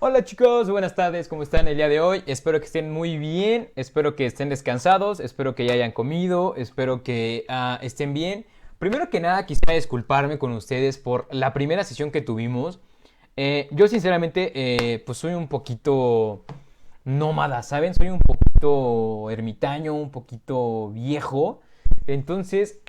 Hola chicos, buenas tardes, ¿cómo están el día de hoy? Espero que estén muy bien, espero que estén descansados, espero que ya hayan comido, espero que estén bien. Primero que nada quisiera disculparme con ustedes por la primera sesión que tuvimos. Yo sinceramente pues soy un poquito nómada, ¿saben? Soy un poquito ermitaño, un poquito viejo. Entonces,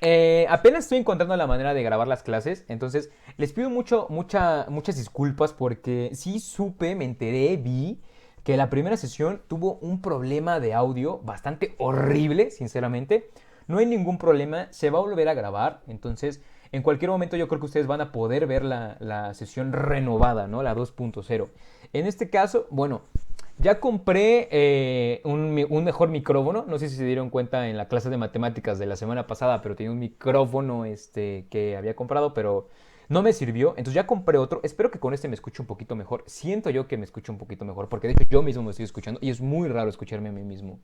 apenas estoy encontrando la manera de grabar las clases. Entonces, les pido muchas disculpas porque sí supe, me enteré, vi que la primera sesión tuvo un problema de audio bastante horrible, sinceramente. No hay ningún problema, se va a volver a grabar. Entonces, en cualquier momento yo creo que ustedes van a poder ver la sesión renovada, ¿no? La 2.0. En este caso, bueno, ya compré un mejor micrófono. No sé si se dieron cuenta en la clase de matemáticas de la semana pasada, pero tenía un micrófono que había comprado, pero no me sirvió. Entonces ya compré otro. Espero que con este me escuche un poquito mejor. Siento yo que me escucho un poquito mejor, porque de hecho yo mismo me estoy escuchando y es muy raro escucharme a mí mismo.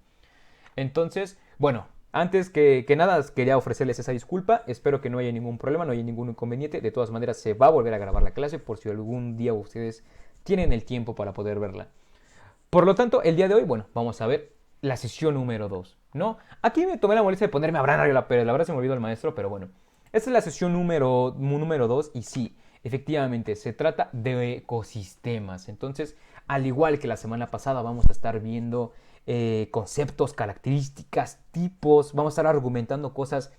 Entonces, bueno, antes que nada quería ofrecerles esa disculpa. Espero que no haya ningún problema, no haya ningún inconveniente. De todas maneras, se va a volver a grabar la clase por si algún día ustedes tienen el tiempo para poder verla. Por lo tanto, el día de hoy, bueno, vamos a ver la sesión número 2, ¿no? Aquí me tomé la molestia de ponerme a Abraham Arriola Pérez, la verdad se me olvidó el maestro, pero bueno. Esta es la sesión número 2 y sí, efectivamente, se trata de ecosistemas. Entonces, al igual que la semana pasada, vamos a estar viendo conceptos, características, tipos, vamos a estar argumentando cosas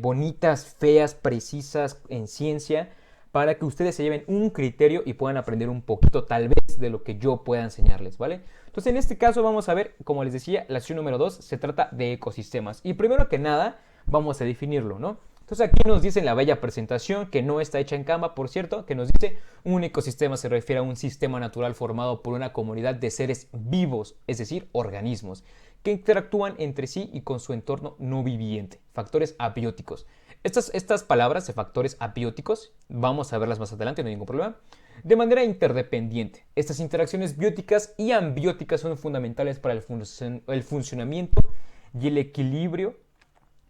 bonitas, feas, precisas en ciencia, para que ustedes se lleven un criterio y puedan aprender un poquito tal vez de lo que yo pueda enseñarles, ¿vale? Entonces en este caso vamos a ver, como les decía, la sesión número 2 se trata de ecosistemas. Y primero que nada vamos a definirlo, ¿no? Entonces aquí nos dice en la bella presentación, que no está hecha en Canva, por cierto, que nos dice un ecosistema se refiere a un sistema natural formado por una comunidad de seres vivos, es decir, organismos, que interactúan entre sí y con su entorno no viviente, factores abióticos. Estas palabras de factores abióticos, vamos a verlas más adelante, no hay ningún problema, de manera interdependiente. Estas interacciones bióticas y ambióticas son fundamentales para el funcionamiento y el equilibrio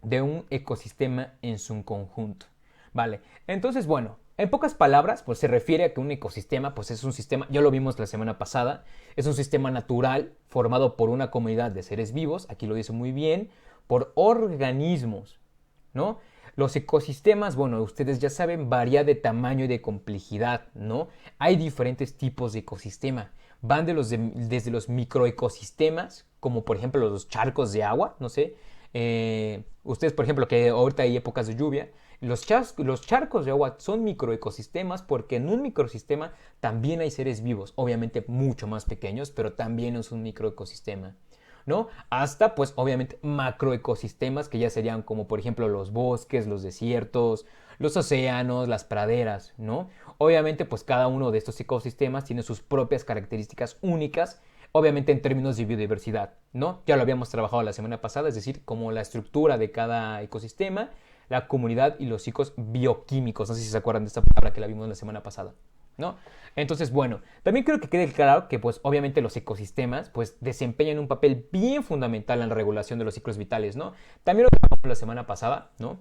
de un ecosistema en su conjunto. Vale, entonces bueno, en pocas palabras, pues se refiere a que un ecosistema, pues es un sistema, ya lo vimos la semana pasada, es un sistema natural formado por una comunidad de seres vivos, aquí lo dice muy bien, por organismos, ¿no? Los ecosistemas, bueno, ustedes ya saben, varía de tamaño y de complejidad, ¿no? Hay diferentes tipos de ecosistema. Van desde los microecosistemas, como por ejemplo los charcos de agua, no sé. Ustedes, por ejemplo, que ahorita hay épocas de lluvia, los charcos de agua son microecosistemas porque en un microecosistema también hay seres vivos, obviamente mucho más pequeños, pero también es un microecosistema, ¿no? Hasta, pues, obviamente, macroecosistemas que ya serían como, por ejemplo, los bosques, los desiertos, los océanos, las praderas, ¿no? Obviamente, pues, cada uno de estos ecosistemas tiene sus propias características únicas, obviamente en términos de biodiversidad, ¿no? Ya lo habíamos trabajado la semana pasada, es decir, como la estructura de cada ecosistema, la comunidad y los ciclos bioquímicos. No sé si se acuerdan de esta palabra que la vimos la semana pasada, ¿no? Entonces, bueno, también creo que quede claro que pues obviamente los ecosistemas pues desempeñan un papel bien fundamental en la regulación de los ciclos vitales, ¿no? También lo trabajamos la semana pasada, ¿no?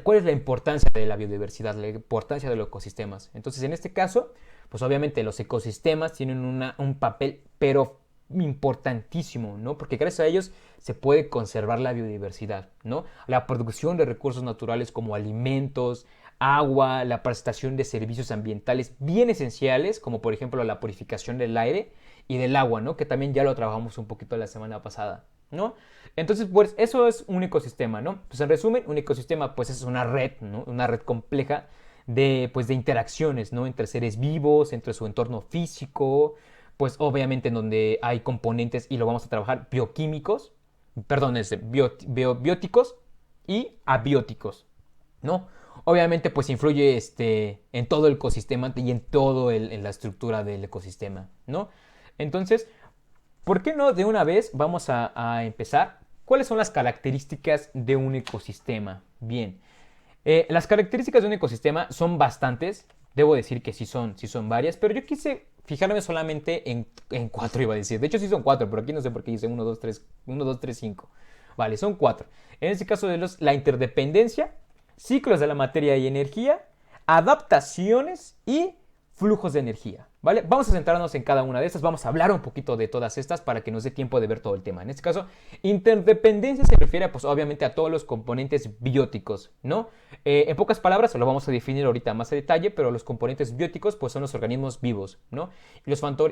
¿Cuál es la importancia de la biodiversidad, la importancia de los ecosistemas? Entonces, en este caso, pues obviamente los ecosistemas tienen un papel, pero importantísimo, ¿no? Porque gracias a ellos se puede conservar la biodiversidad, ¿no? La producción de recursos naturales como alimentos, agua, la prestación de servicios ambientales bien esenciales, como por ejemplo la purificación del aire y del agua, ¿no? Que también ya lo trabajamos un poquito la semana pasada, ¿no? Entonces, pues eso es un ecosistema, ¿no? Pues en resumen, un ecosistema pues es una red, ¿no? Una red compleja de interacciones, ¿no? Entre seres vivos, entre su entorno físico, pues obviamente en donde hay componentes, y lo vamos a trabajar, bioquímicos, perdón, bióticos y abióticos, ¿no? Obviamente pues influye en todo el ecosistema y en en la estructura del ecosistema, ¿no? Entonces, ¿por qué no de una vez vamos a empezar? ¿Cuáles son las características de un ecosistema? Bien, las características de un ecosistema son bastantes, debo decir que sí son varias, pero yo quise fijarme solamente en cuatro, iba a decir. De hecho sí son cuatro, pero aquí no sé por qué dice uno, dos, tres, cinco. Vale, son cuatro. En este caso de la interdependencia, ciclos de la materia y energía, adaptaciones y flujos de energía, ¿Vale? Vamos a centrarnos en cada una de estas, vamos a hablar un poquito de todas estas para que nos dé tiempo de ver todo el tema. En este caso, interdependencia se refiere, pues obviamente a todos los componentes bióticos, ¿no? En pocas palabras, lo vamos a definir ahorita más a detalle, pero los componentes bióticos, pues son los organismos vivos, ¿no? Y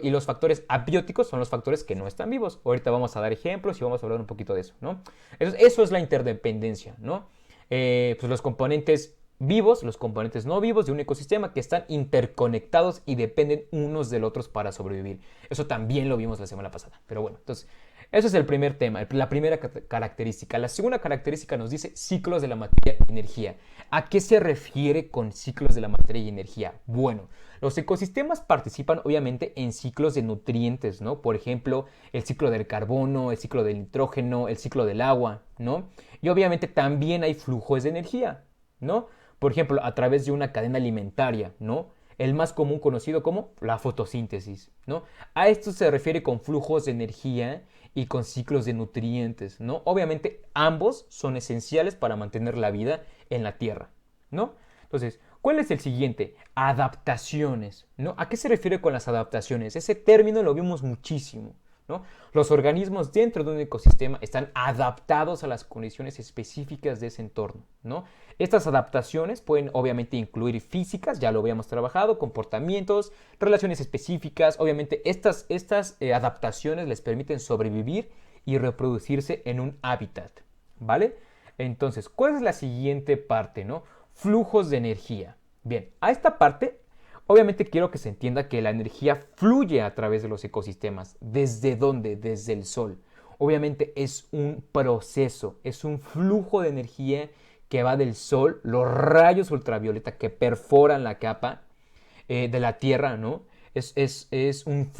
los factores abióticos son los factores que no están vivos. Ahorita vamos a dar ejemplos y vamos a hablar un poquito de eso, ¿no? Eso es la interdependencia, ¿no? Pues los componentes vivos, los componentes no vivos de un ecosistema que están interconectados y dependen unos del otro para sobrevivir. Eso también lo vimos la semana pasada. Pero bueno, entonces, eso es el primer tema, la primera característica. La segunda característica nos dice ciclos de la materia y energía. ¿A qué se refiere con ciclos de la materia y energía? Bueno, los ecosistemas participan obviamente en ciclos de nutrientes, ¿no? Por ejemplo, el ciclo del carbono, el ciclo del nitrógeno, el ciclo del agua, ¿no? Y obviamente también hay flujos de energía, ¿no? Por ejemplo, a través de una cadena alimentaria, ¿no? El más común conocido como la fotosíntesis, ¿no? A esto se refiere con flujos de energía y con ciclos de nutrientes, ¿no? Obviamente ambos son esenciales para mantener la vida en la Tierra, ¿no? Entonces, ¿cuál es el siguiente? Adaptaciones, ¿no? ¿A qué se refiere con las adaptaciones? Ese término lo vimos muchísimo, ¿no? Los organismos dentro de un ecosistema están adaptados a las condiciones específicas de ese entorno, ¿no? Estas adaptaciones pueden obviamente incluir físicas, ya lo habíamos trabajado, comportamientos, relaciones específicas. Obviamente estas adaptaciones les permiten sobrevivir y reproducirse en un hábitat, ¿vale? Entonces, ¿cuál es la siguiente parte, no? Flujos de energía. Bien, a esta parte obviamente quiero que se entienda que la energía fluye a través de los ecosistemas. ¿Desde dónde? Desde el sol. Obviamente es un proceso, es un flujo de energía que va del sol, los rayos ultravioleta que perforan la capa de la Tierra, ¿no? Es un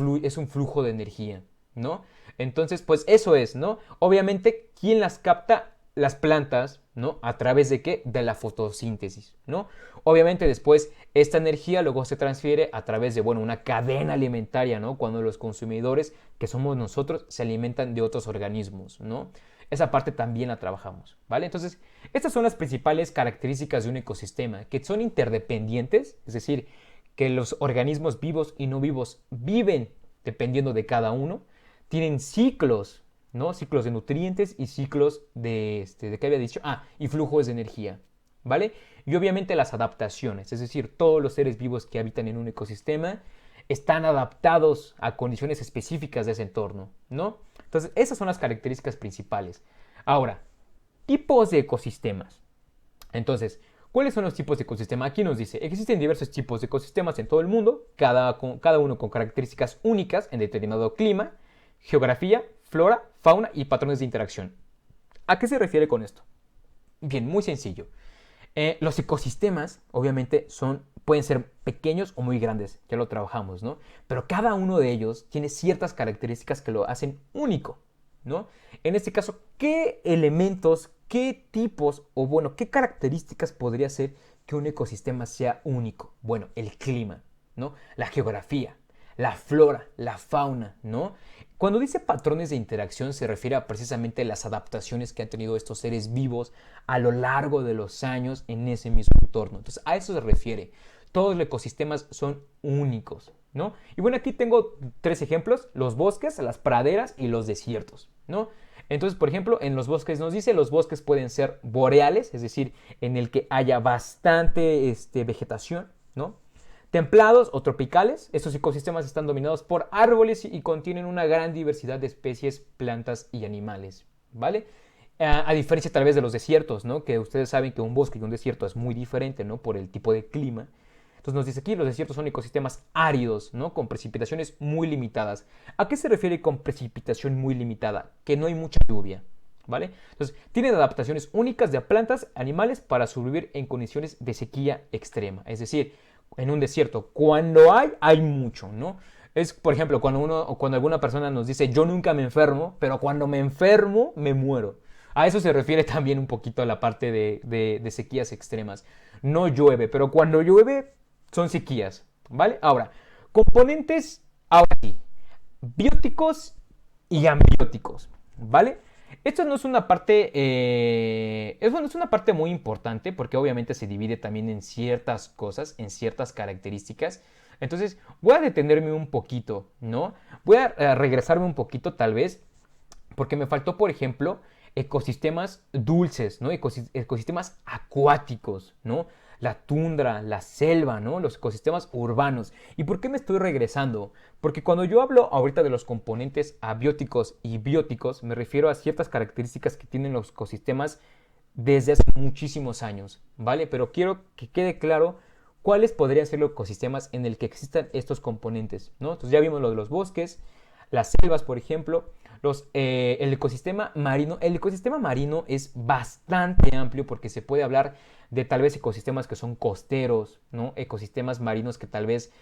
flujo de energía, ¿no? Entonces, pues eso es, ¿no? Obviamente, ¿quién las capta? Las plantas, ¿no? ¿A través de qué? De la fotosíntesis, ¿no? Obviamente después esta energía luego se transfiere a través de, bueno, una cadena alimentaria, ¿no? Cuando los consumidores, que somos nosotros, se alimentan de otros organismos, ¿no? Esa parte también la trabajamos, ¿vale? Entonces, estas son las principales características de un ecosistema, que son interdependientes, es decir, que los organismos vivos y no vivos viven dependiendo de cada uno, tienen ciclos, ¿no? Ciclos de nutrientes y ciclos ¿de qué había dicho? Y flujos de energía, ¿vale? Y obviamente las adaptaciones, es decir, todos los seres vivos que habitan en un ecosistema están adaptados a condiciones específicas de ese entorno, ¿no? Entonces, esas son las características principales. Ahora, tipos de ecosistemas. Entonces, ¿cuáles son los tipos de ecosistema? Aquí nos dice, existen diversos tipos de ecosistemas en todo el mundo, cada uno con características únicas en determinado clima, geografía, flora, fauna y patrones de interacción. ¿A qué se refiere con esto? Bien, muy sencillo. Los ecosistemas, obviamente, pueden ser pequeños o muy grandes, ya lo trabajamos, ¿no? Pero cada uno de ellos tiene ciertas características que lo hacen único, ¿no? En este caso, ¿qué elementos, qué tipos o, bueno, qué características podría hacer que un ecosistema sea único? Bueno, el clima, ¿no? La geografía, la flora, la fauna, ¿no? Cuando dice patrones de interacción se refiere a precisamente las adaptaciones que han tenido estos seres vivos a lo largo de los años en ese mismo entorno. Entonces, a eso se refiere. Todos los ecosistemas son únicos, ¿no? Y bueno, aquí tengo 3 ejemplos, los bosques, las praderas y los desiertos, ¿no? Entonces, por ejemplo, en los bosques nos dice, los bosques pueden ser boreales, es decir, en el que haya bastante vegetación, ¿no? Templados o tropicales, estos ecosistemas están dominados por árboles y contienen una gran diversidad de especies, plantas y animales, ¿vale? A diferencia tal vez de los desiertos, ¿no? Que ustedes saben que un bosque y un desierto es muy diferente, ¿no? Por el tipo de clima. Entonces nos dice aquí, los desiertos son ecosistemas áridos, ¿no? Con precipitaciones muy limitadas. ¿A qué se refiere con precipitación muy limitada? Que no hay mucha lluvia, ¿vale? Entonces, tienen adaptaciones únicas de plantas, animales para sobrevivir en condiciones de sequía extrema. Es decir, en un desierto, cuando hay mucho, ¿no? Es, por ejemplo, cuando alguna persona nos dice, yo nunca me enfermo, pero cuando me enfermo, me muero. A eso se refiere también un poquito a la parte de sequías extremas. No llueve, pero cuando llueve, son sequías, ¿vale? Ahora, componentes, ahora sí, bióticos y ambióticos, ¿vale? Esto no es una parte, es una parte muy importante porque obviamente se divide también en ciertas cosas, en ciertas características. Entonces, voy a detenerme un poquito, ¿no? Voy a regresarme un poquito tal vez, porque me faltó, por ejemplo, ecosistemas dulces, ¿no? Ecosistemas acuáticos, ¿no? La tundra, la selva, ¿no? Los ecosistemas urbanos. ¿Y por qué me estoy regresando? Porque cuando yo hablo ahorita de los componentes abióticos y bióticos, me refiero a ciertas características que tienen los ecosistemas desde hace muchísimos años, ¿vale? Pero quiero que quede claro cuáles podrían ser los ecosistemas en el que existan estos componentes, ¿no? Entonces ya vimos lo de los bosques, las selvas, por ejemplo, el ecosistema marino. El ecosistema marino es bastante amplio porque se puede hablar de tal vez ecosistemas que son costeros, ¿no? Ecosistemas marinos que tal vez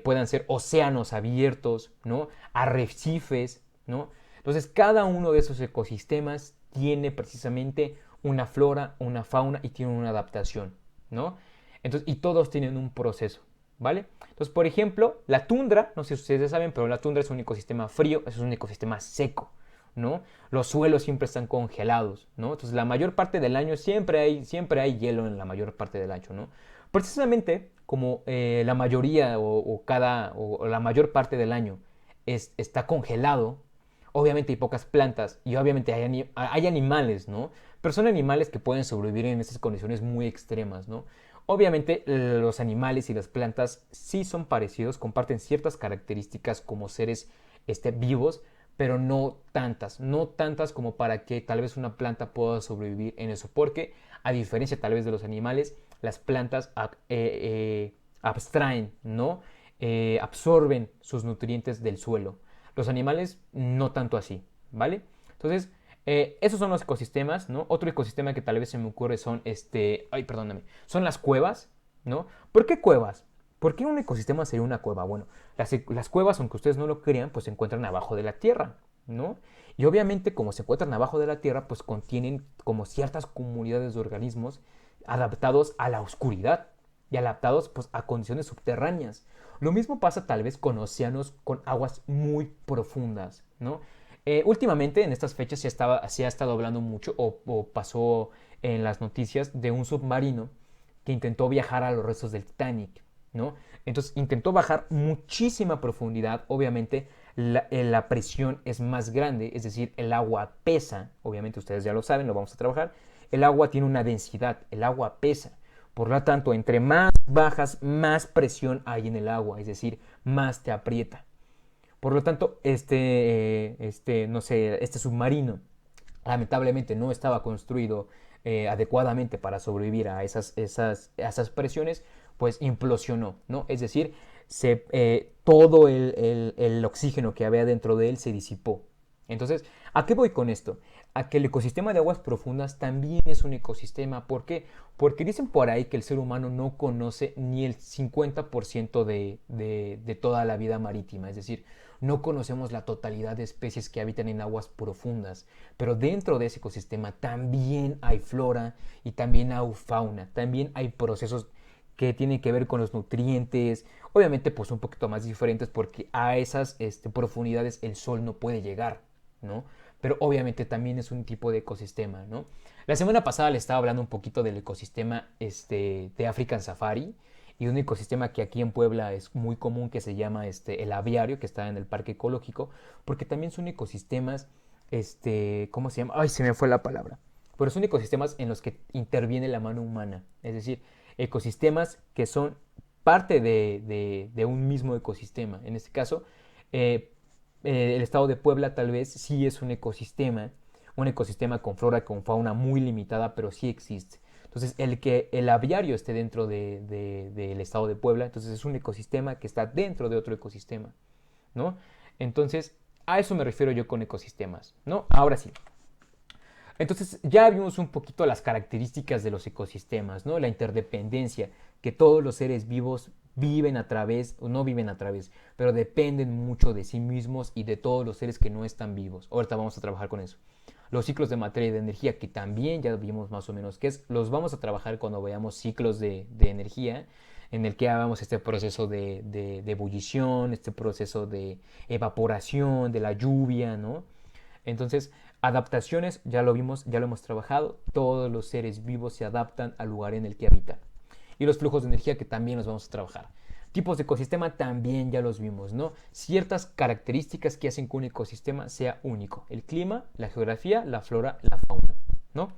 puedan ser océanos abiertos, ¿no? Arrecifes, ¿no? Entonces cada uno de esos ecosistemas tiene precisamente una flora, una fauna y tiene una adaptación, ¿no? Entonces, y todos tienen un proceso, ¿vale? Entonces, por ejemplo, la tundra, no sé si ustedes saben, pero la tundra es un ecosistema frío, es un ecosistema seco, ¿no? Los suelos siempre están congelados, ¿no? Entonces, la mayor parte del año siempre hay hielo en la mayor parte del año, ¿no? Precisamente como la mayoría o la mayor parte del año está congelado, obviamente hay pocas plantas y obviamente hay animales, ¿no? Pero son animales que pueden sobrevivir en estas condiciones muy extremas, ¿no? Obviamente los animales y las plantas sí son parecidos, comparten ciertas características como seres vivos, pero no tantas como para que tal vez una planta pueda sobrevivir en eso, porque a diferencia tal vez de los animales, las plantas abstraen, ¿no? Absorben sus nutrientes del suelo. Los animales no tanto así, ¿vale? Entonces, esos son los ecosistemas, ¿no? Otro ecosistema que tal vez se me ocurre son, son las cuevas, ¿no? ¿Por qué cuevas? ¿Por qué un ecosistema sería una cueva? Bueno, las cuevas, aunque ustedes no lo crean, pues se encuentran abajo de la tierra, ¿no? Y obviamente, como se encuentran abajo de la tierra, pues contienen como ciertas comunidades de organismos adaptados a la oscuridad y adaptados pues a condiciones subterráneas. Lo mismo pasa tal vez con océanos con aguas muy profundas, ¿no? Últimamente en estas fechas se ha estado hablando mucho o pasó en las noticias de un submarino que intentó viajar a los restos del Titanic, ¿no? Entonces intentó bajar muchísima profundidad, obviamente la presión es más grande, es decir, el agua pesa, obviamente ustedes ya lo saben, lo vamos a trabajar, el agua tiene una densidad, el agua pesa, por lo tanto, entre más bajas, más presión hay en el agua, es decir, más te aprieta. Por lo tanto, no sé, este submarino lamentablemente no estaba construido adecuadamente para sobrevivir a esas presiones, pues implosionó, ¿no? Es decir, todo el oxígeno que había dentro de él se disipó. Entonces, ¿a qué voy con esto? A que el ecosistema de aguas profundas también es un ecosistema. ¿Por qué? Porque dicen por ahí que el ser humano no conoce ni el 50% de toda la vida marítima. Es decir, no conocemos la totalidad de especies que habitan en aguas profundas. Pero dentro de ese ecosistema también hay flora y también hay fauna. También hay procesos que tienen que ver con los nutrientes, obviamente pues un poquito más diferentes porque a esas profundidades el sol no puede llegar, ¿no? Pero obviamente también es un tipo de ecosistema, ¿no? La semana pasada le estaba hablando un poquito del ecosistema de African Safari y un ecosistema que aquí en Puebla es muy común que se llama el aviario, que está en el parque ecológico, porque también son ecosistemas, ¿cómo se llama? Ay, se me fue la palabra. Pero son ecosistemas en los que interviene la mano humana, es decir, ecosistemas que son parte de un mismo ecosistema. En este caso, eh, el estado de Puebla tal vez sí es un ecosistema con flora, con fauna muy limitada, pero sí existe. Entonces, el que el aviario esté dentro del estado de Puebla, entonces es un ecosistema que está dentro de otro ecosistema, ¿no? Entonces, a eso me refiero yo con ecosistemas, ¿no? Ahora sí. Entonces ya vimos un poquito las características de los ecosistemas, ¿no? La interdependencia, que todos los seres vivos viven a través, o no viven a través, pero dependen mucho de sí mismos y de todos los seres que no están vivos. Ahorita vamos a trabajar con eso. Los ciclos de materia y de energía, que también ya vimos más o menos qué es, los vamos a trabajar cuando veamos ciclos de energía, en el que hagamos este proceso de ebullición, este proceso de evaporación, de la lluvia, ¿no? Entonces, adaptaciones, ya lo vimos, ya lo hemos trabajado, todos los seres vivos se adaptan al lugar en el que habitan. Y los flujos de energía que también los vamos a trabajar. Tipos de ecosistema también ya los vimos, ¿no? Ciertas características que hacen que un ecosistema sea único. El clima, la geografía, la flora, la fauna, ¿no?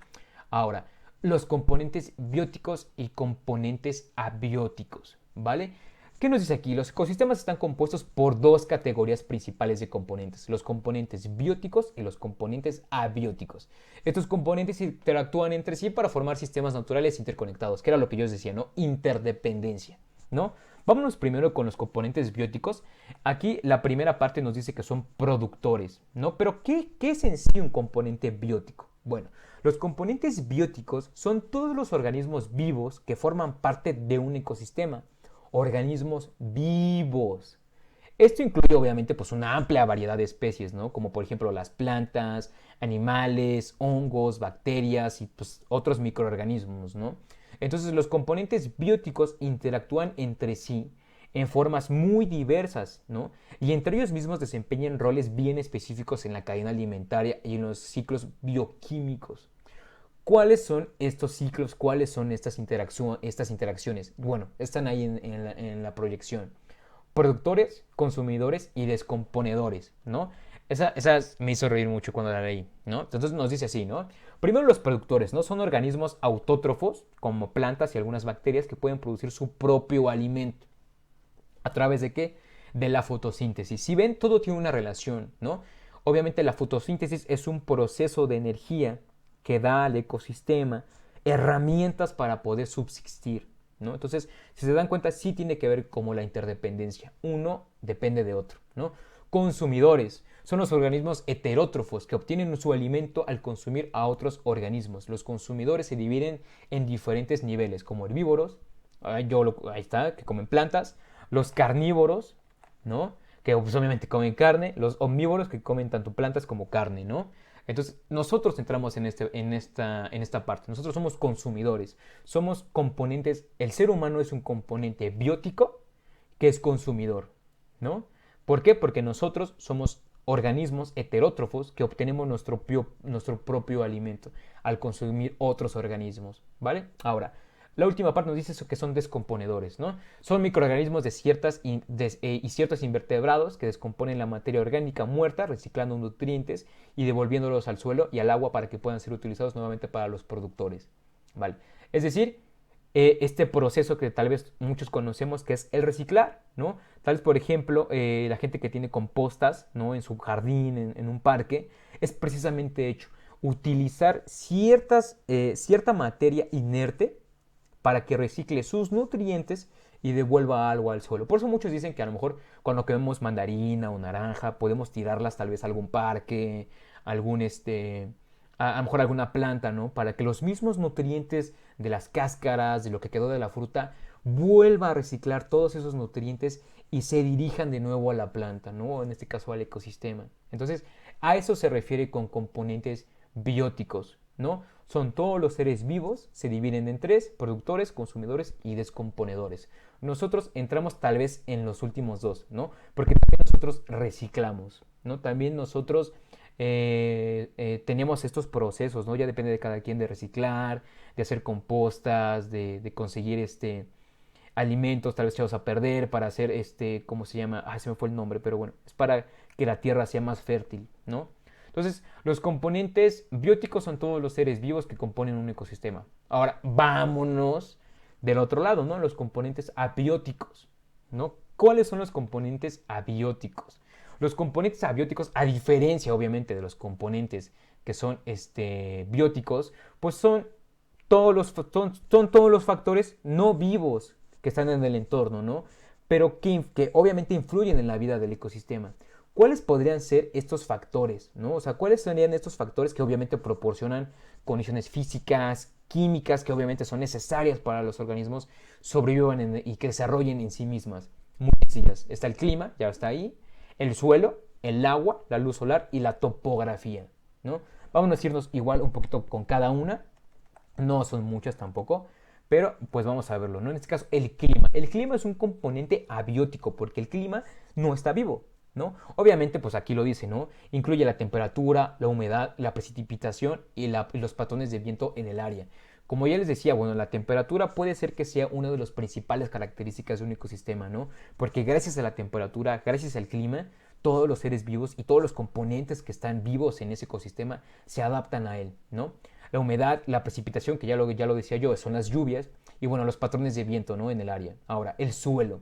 Ahora, los componentes bióticos y componentes abióticos, ¿vale? ¿Qué nos dice aquí? Los ecosistemas están compuestos por dos categorías principales de componentes, los componentes bióticos y los componentes abióticos. Estos componentes interactúan entre sí para formar sistemas naturales interconectados, que era lo que yo les decía, ¿no? Interdependencia, ¿no? Vámonos primero con los componentes bióticos. Aquí la primera parte nos dice que son productores, ¿no? Pero ¿qué es en sí un componente biótico? Bueno, los componentes bióticos son todos los organismos vivos que forman parte de un ecosistema. Organismos vivos. Esto incluye obviamente pues una amplia variedad de especies, ¿no? Como por ejemplo las plantas, animales, hongos, bacterias y pues otros microorganismos, ¿no? Entonces los componentes bióticos interactúan entre sí en formas muy diversas, ¿no? Y entre ellos mismos desempeñan roles bien específicos en la cadena alimentaria y en los ciclos bioquímicos. ¿Cuáles son estos ciclos? ¿Cuáles son estas interacciones? Bueno, están ahí en la proyección. Productores, consumidores y descomponedores, ¿no? Esa me hizo reír mucho cuando la leí, ¿no? Entonces nos dice así, ¿no? Primero los productores, ¿no? Son organismos autótrofos, como plantas y algunas bacterias que pueden producir su propio alimento. ¿A través de qué? De la fotosíntesis. Si ven, todo tiene una relación, ¿no? Obviamente la fotosíntesis es un proceso de energía que da al ecosistema herramientas para poder subsistir, ¿no? Entonces, si se dan cuenta, sí tiene que ver como la interdependencia. Uno depende de otro, ¿no? Consumidores son los organismos heterótrofos que obtienen su alimento al consumir a otros organismos. Los consumidores se dividen en diferentes niveles, como herbívoros, ahí está, que comen plantas, los carnívoros, ¿no? Que pues, obviamente comen carne, los omnívoros que comen tanto plantas como carne, ¿no? Entonces, nosotros entramos en esta parte. Nosotros somos consumidores, somos componentes. El ser humano es un componente biótico que es consumidor, ¿no? ¿Por qué? Porque nosotros somos organismos heterótrofos que obtenemos nuestro propio alimento al consumir otros organismos, ¿vale? Ahora, la última parte nos dice eso que son descomponedores, ¿no? Son microorganismos de y ciertos invertebrados que descomponen la materia orgánica muerta, reciclando nutrientes y devolviéndolos al suelo y al agua para que puedan ser utilizados nuevamente para los productores, ¿vale? Es decir, este proceso que tal vez muchos conocemos que es el reciclar, ¿no? Tal vez, por ejemplo, la gente que tiene compostas, ¿no? En su jardín, en un parque, es precisamente hecho utilizar cierta materia inerte para que recicle sus nutrientes y devuelva algo al suelo. Por eso muchos dicen que a lo mejor cuando comemos mandarina o naranja podemos tirarlas tal vez a algún parque, a lo mejor alguna planta, ¿no? Para que los mismos nutrientes de las cáscaras, de lo que quedó de la fruta, vuelva a reciclar todos esos nutrientes y se dirijan de nuevo a la planta, ¿no? En este caso al ecosistema. Entonces, a eso se refiere con componentes bióticos, ¿no? Son todos los seres vivos, se dividen en tres: productores, consumidores y descomponedores. Nosotros entramos tal vez en los últimos dos, ¿no? Porque también nosotros reciclamos, ¿no? También nosotros tenemos estos procesos, ¿no? Ya depende de cada quien de reciclar, de hacer compostas, de conseguir alimentos tal vez echados a perder para hacer ¿cómo se llama? Se me fue el nombre, pero bueno, es para que la tierra sea más fértil, ¿no? Entonces, los componentes bióticos son todos los seres vivos que componen un ecosistema. Ahora, vámonos del otro lado, ¿no? Los componentes abióticos, ¿no? ¿Cuáles son los componentes abióticos? Los componentes abióticos, a diferencia obviamente de los componentes que son bióticos, pues son todos los factores no vivos que están en el entorno, ¿no? Pero que obviamente influyen en la vida del ecosistema. ¿Cuáles podrían ser estos factores, ¿no? O sea, ¿cuáles serían estos factores que obviamente proporcionan condiciones físicas, químicas, que obviamente son necesarias para los organismos sobrevivan y que desarrollen en sí mismas? Muy sencillas. Está el clima, ya está ahí, el suelo, el agua, la luz solar y la topografía, ¿no? Vamos a irnos igual un poquito con cada una. No son muchas tampoco, pero pues vamos a verlo, ¿no? En este caso, el clima. El clima es un componente abiótico porque el clima no está vivo, ¿no? Obviamente, pues aquí lo dice, ¿no? Incluye la temperatura, la humedad, la precipitación y los patrones de viento en el área. Como ya les decía, bueno, la temperatura puede ser que sea una de las principales características de un ecosistema, ¿no? Porque gracias a la temperatura, gracias al clima, todos los seres vivos y todos los componentes que están vivos en ese ecosistema se adaptan a él, ¿no? La humedad, la precipitación, que ya lo decía yo, son las lluvias, y bueno, los patrones de viento, ¿no? En el área. Ahora, el suelo.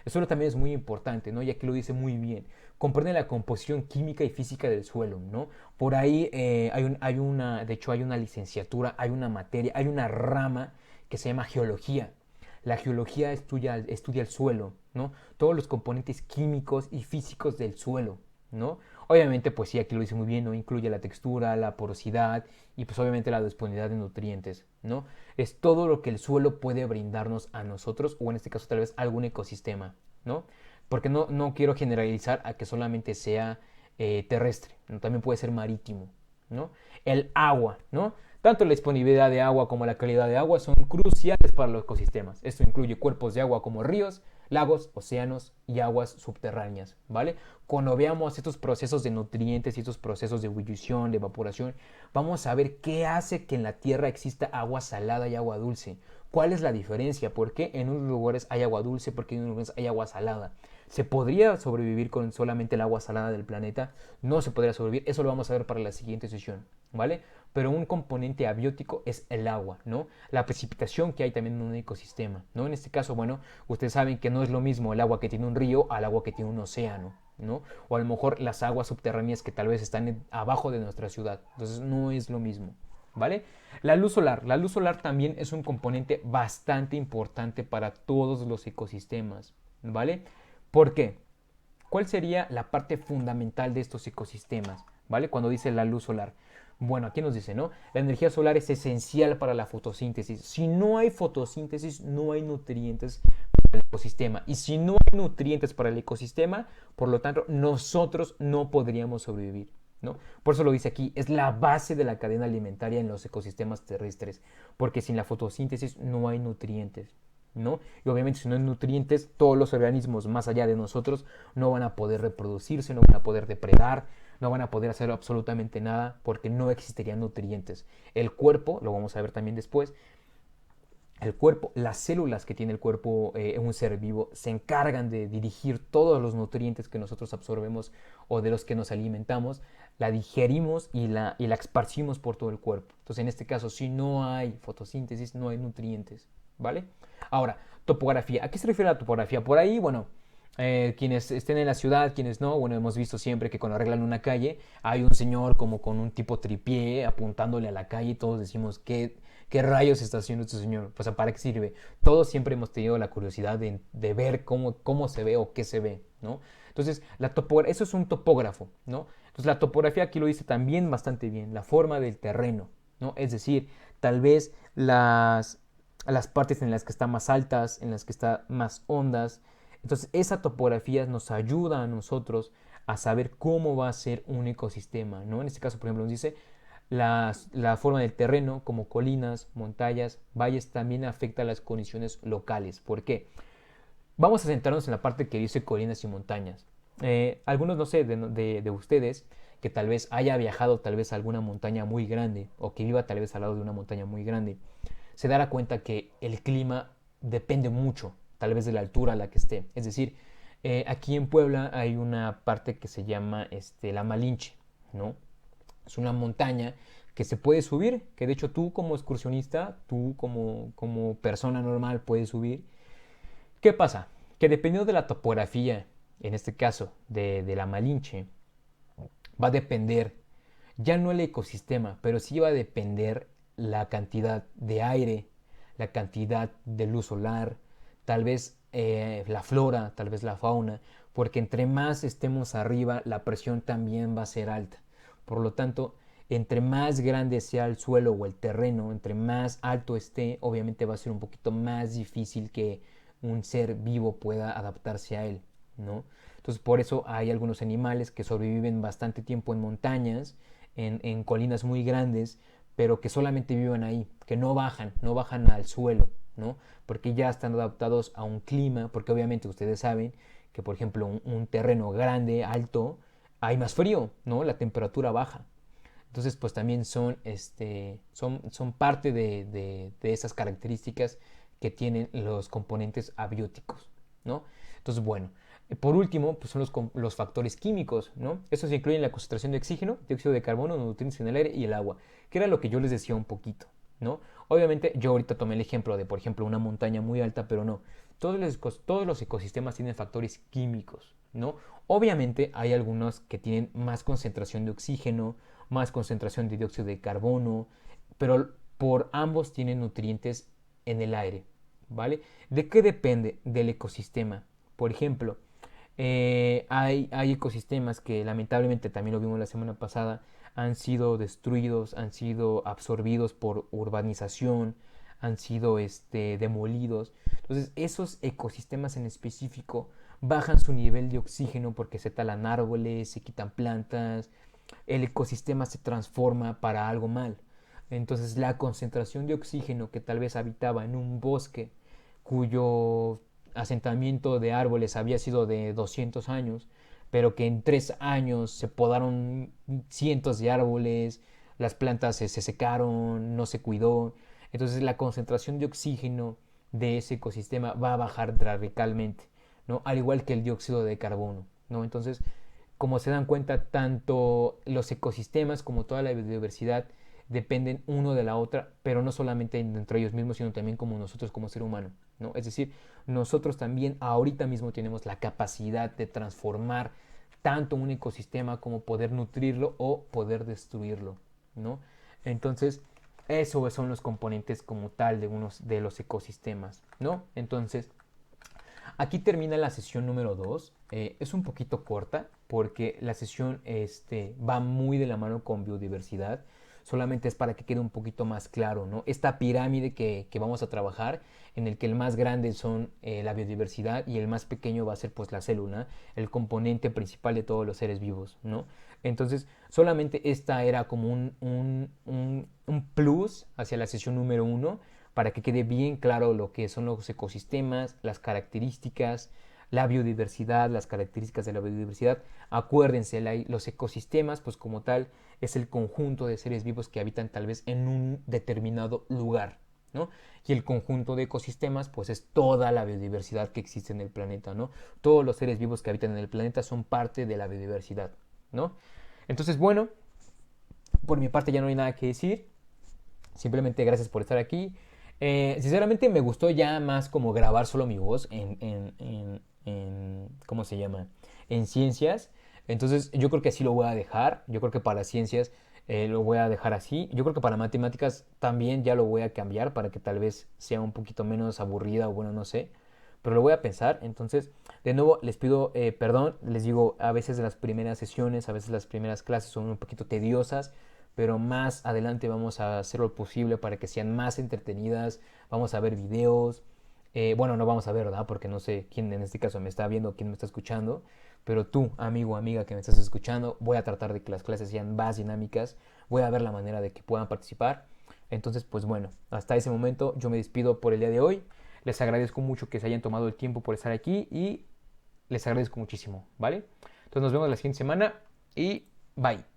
El suelo también es muy importante, ¿no? Ya que lo dice muy bien. Comprende la composición química y física del suelo, ¿no? Por ahí de hecho hay una licenciatura, hay una materia, hay una rama que se llama geología. La geología estudia el suelo, ¿no? Todos los componentes químicos y físicos del suelo, ¿no? Obviamente, pues sí, aquí lo dice muy bien, ¿no? Incluye la textura, la porosidad y pues obviamente la disponibilidad de nutrientes, ¿no? Es todo lo que el suelo puede brindarnos a nosotros o en este caso tal vez algún ecosistema, ¿no? Porque no quiero generalizar a que solamente sea terrestre, ¿no? También puede ser marítimo, ¿no? El agua, ¿no? Tanto la disponibilidad de agua como la calidad de agua son cruciales para los ecosistemas. Esto incluye cuerpos de agua como ríos, lagos, océanos y aguas subterráneas, ¿vale? Cuando veamos estos procesos de nutrientes y estos procesos de ebullición, de evaporación, vamos a ver qué hace que en la Tierra exista agua salada y agua dulce. ¿Cuál es la diferencia? ¿Por qué en unos lugares hay agua dulce? ¿Por qué en unos lugares hay agua salada? ¿Se podría sobrevivir con solamente el agua salada del planeta? No se podría sobrevivir. Eso lo vamos a ver para la siguiente sesión, ¿vale? Pero un componente abiótico es el agua, ¿no? La precipitación que hay también en un ecosistema, ¿no? En este caso, bueno, ustedes saben que no es lo mismo el agua que tiene un río al agua que tiene un océano, ¿no? O a lo mejor las aguas subterráneas que tal vez están abajo de nuestra ciudad. Entonces no es lo mismo, ¿vale? La luz solar. La luz solar también es un componente bastante importante para todos los ecosistemas, ¿vale? ¿Por qué? ¿Cuál sería la parte fundamental de estos ecosistemas? ¿Vale? Cuando dice la luz solar. Bueno, aquí nos dice, ¿no? La energía solar es esencial para la fotosíntesis. Si no hay fotosíntesis, no hay nutrientes para el ecosistema. Y si no hay nutrientes para el ecosistema, por lo tanto, nosotros no podríamos sobrevivir, ¿no? Por eso lo dice aquí, es la base de la cadena alimentaria en los ecosistemas terrestres. Porque sin la fotosíntesis no hay nutrientes, ¿no? Y obviamente si no hay nutrientes, todos los organismos más allá de nosotros no van a poder reproducirse, no van a poder depredar, no van a poder hacer absolutamente nada porque no existirían nutrientes. El cuerpo, lo vamos a ver también después, el cuerpo, las células que tiene el cuerpo en un ser vivo se encargan de dirigir todos los nutrientes que nosotros absorbemos o de los que nos alimentamos, la digerimos y la esparcimos por todo el cuerpo. Entonces en este caso, si no hay fotosíntesis, no hay nutrientes, ¿vale? Ahora, topografía. ¿A qué se refiere la topografía? Por ahí, bueno, quienes estén en la ciudad, quienes no, bueno, hemos visto siempre que cuando arreglan una calle hay un señor como con un tipo tripié apuntándole a la calle y todos decimos, ¿qué rayos está haciendo este señor? Pues, ¿para qué sirve? Todos siempre hemos tenido la curiosidad de ver cómo se ve o qué se ve, ¿no? Entonces, eso es un topógrafo, ¿no? Entonces, la topografía aquí lo dice también bastante bien, la forma del terreno, ¿no? Es decir, tal vez las partes en las que están más altas, en las que están más hondas. Entonces, esa topografía nos ayuda a nosotros a saber cómo va a ser un ecosistema, ¿no? En este caso, por ejemplo, nos dice la forma del terreno, como colinas, montañas, valles, también afecta a las condiciones locales. ¿Por qué? Vamos a centrarnos en la parte que dice colinas y montañas. Algunos, no sé, de ustedes, que tal vez haya viajado tal vez a alguna montaña muy grande, o que viva tal vez al lado de una montaña muy grande, se dará cuenta que el clima depende mucho, tal vez de la altura a la que esté. Es decir, aquí en Puebla hay una parte que se llama la Malinche, ¿no? Es una montaña que se puede subir, que de hecho tú como excursionista, tú como persona normal puedes subir. ¿Qué pasa? Que dependiendo de la topografía, en este caso de la Malinche, va a depender ya no el ecosistema, pero sí va a depender la cantidad de aire, la cantidad de luz solar, tal vez la flora, tal vez la fauna, porque entre más estemos arriba, la presión también va a ser alta. Por lo tanto, entre más grande sea el suelo o el terreno, entre más alto esté, obviamente va a ser un poquito más difícil que un ser vivo pueda adaptarse a él, ¿no? Entonces, por eso hay algunos animales que sobreviven bastante tiempo en montañas, en colinas muy grandes, pero que solamente viven ahí, que no bajan al suelo, ¿no? Porque ya están adaptados a un clima, porque obviamente ustedes saben que, por ejemplo, un terreno grande, alto, hay más frío, ¿no? La temperatura baja. Entonces, pues también son parte de esas características que tienen los componentes abióticos, ¿no? Entonces, bueno, por último, pues son los factores químicos, ¿no? Estos incluyen la concentración de oxígeno, dióxido de carbono, nutrientes en el aire y el agua, que era lo que yo les decía un poquito, ¿no? Obviamente, yo ahorita tomé el ejemplo de, por ejemplo, una montaña muy alta, pero no. Todos los ecosistemas tienen factores químicos, ¿no? Obviamente hay algunos que tienen más concentración de oxígeno, más concentración de dióxido de carbono, pero por ambos tienen nutrientes en el aire, ¿vale? ¿De qué depende? Del ecosistema. Por ejemplo, hay ecosistemas que lamentablemente, también lo vimos la semana pasada, han sido destruidos, han sido absorbidos por urbanización, han sido demolidos. Entonces, esos ecosistemas en específico bajan su nivel de oxígeno porque se talan árboles, se quitan plantas, el ecosistema se transforma para algo mal. Entonces, la concentración de oxígeno que tal vez habitaba en un bosque cuyo asentamiento de árboles había sido de 200 años, pero que en 3 años se podaron cientos de árboles, las plantas se secaron, no se cuidó. Entonces la concentración de oxígeno de ese ecosistema va a bajar radicalmente, ¿no? Al igual que el dióxido de carbono, ¿no? Entonces, como se dan cuenta, tanto los ecosistemas como toda la biodiversidad dependen uno de la otra, pero no solamente entre ellos mismos, sino también como nosotros como ser humano, ¿no? Es decir, nosotros también ahorita mismo tenemos la capacidad de transformar tanto un ecosistema como poder nutrirlo o poder destruirlo, ¿no? Entonces, eso son los componentes como tal de unos de los ecosistemas, ¿no? Entonces, aquí termina la sesión número 2. Es un poquito corta porque la sesión va muy de la mano con biodiversidad. Solamente es para que quede un poquito más claro, ¿no? Esta pirámide que vamos a trabajar, en el que el más grande son la biodiversidad y el más pequeño va a ser pues la célula, el componente principal de todos los seres vivos, ¿no? Entonces, solamente esta era como un plus hacia la sesión número 1 para que quede bien claro lo que son los ecosistemas, las características, la biodiversidad, las características de la biodiversidad. Acuérdense, los ecosistemas, pues como tal, es el conjunto de seres vivos que habitan tal vez en un determinado lugar, ¿no? Y el conjunto de ecosistemas, pues es toda la biodiversidad que existe en el planeta, ¿no? Todos los seres vivos que habitan en el planeta son parte de la biodiversidad, ¿no? Entonces, bueno, por mi parte ya no hay nada que decir. Simplemente gracias por estar aquí. Sinceramente me gustó ya más como grabar solo mi voz ¿cómo se llama? En ciencias. Entonces yo creo que así lo voy a dejar. Yo creo que para ciencias lo voy a dejar así. Yo creo que para matemáticas también ya lo voy a cambiar para que tal vez sea un poquito menos aburrida o bueno, no sé. Pero lo voy a pensar. Entonces, de nuevo, les pido perdón. Les digo, a veces las primeras sesiones, a veces las primeras clases son un poquito tediosas, pero más adelante vamos a hacer lo posible para que sean más entretenidas. Vamos a ver videos. Bueno, no vamos a ver, ¿verdad? Porque no sé quién en este caso me está viendo, quién me está escuchando. Pero tú, amigo o amiga que me estás escuchando, voy a tratar de que las clases sean más dinámicas. Voy a ver la manera de que puedan participar. Entonces, pues bueno, hasta ese momento yo me despido por el día de hoy. Les agradezco mucho que se hayan tomado el tiempo por estar aquí y les agradezco muchísimo, ¿vale? Entonces nos vemos la siguiente semana y bye.